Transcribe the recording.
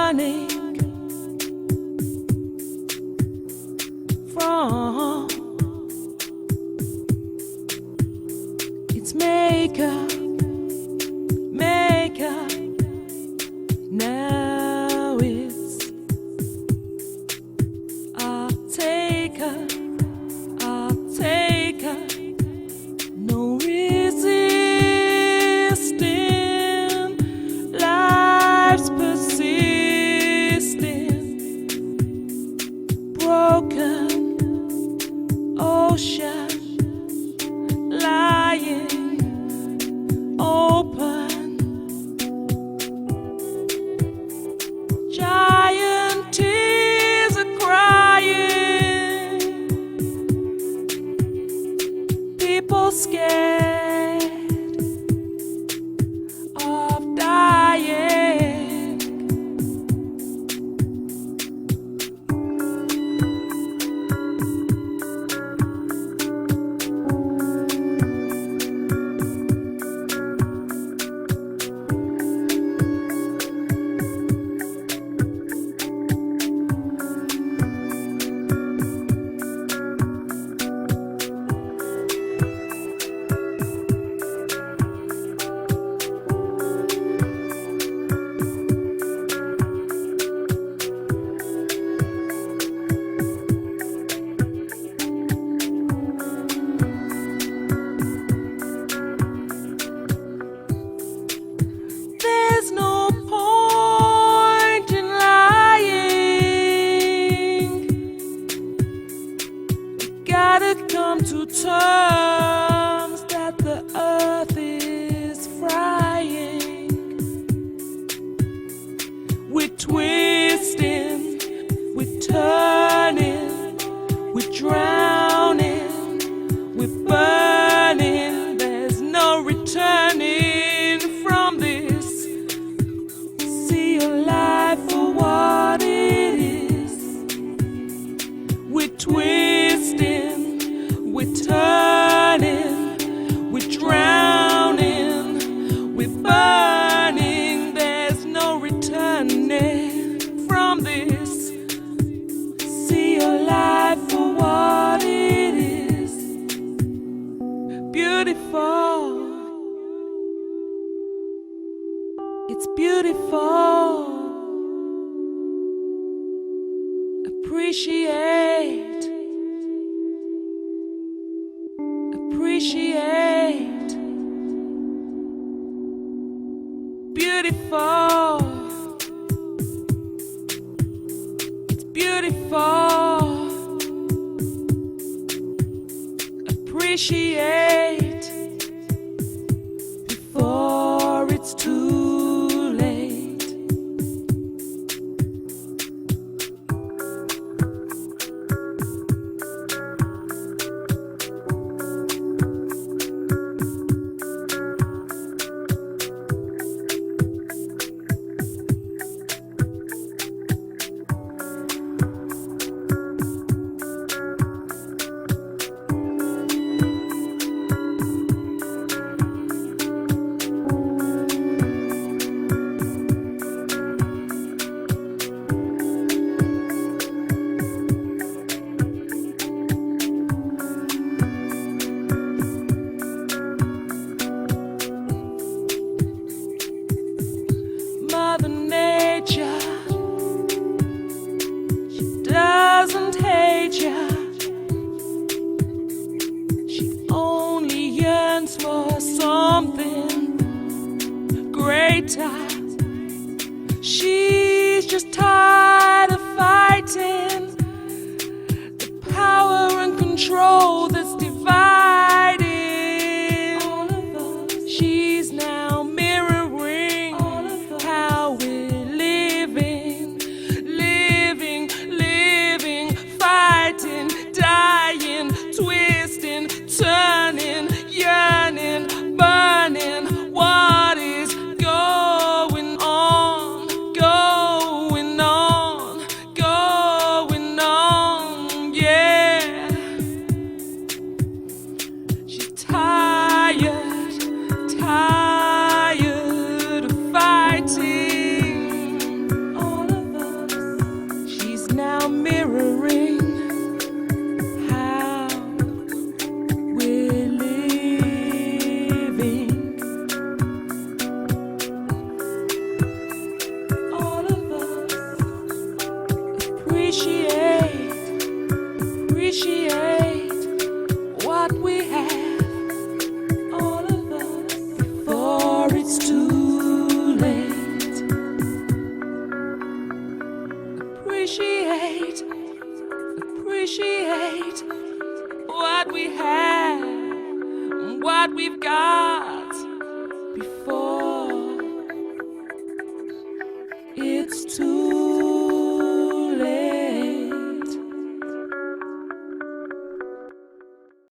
running from its maker. Now it's I'll take her. No resisting, life's persisting, broken ocean lying open, giant tears are crying, people scared of dying. There's no point in lying. We gotta come to terms that the earth is frying. We're twisting, we're turning, we're drowning, we're burning. There's no returning from this. See your life for what it is. We're twisting, we're turning, we're drowning, we're burning. There's no returning from this. See your life for what it is. Beautiful. It's beautiful. Appreciate. Beautiful. It's beautiful. Appreciate before it's too late. Mother Nature, she doesn't hate ya. She only yearns for something greater. She's just tired of fighting the power and control that's dividing all of us. She's now mirroring how we're living, fighting, dying, twisting, turning, yearning, burning. What is going on? Yeah. appreciate what we have, what we've got.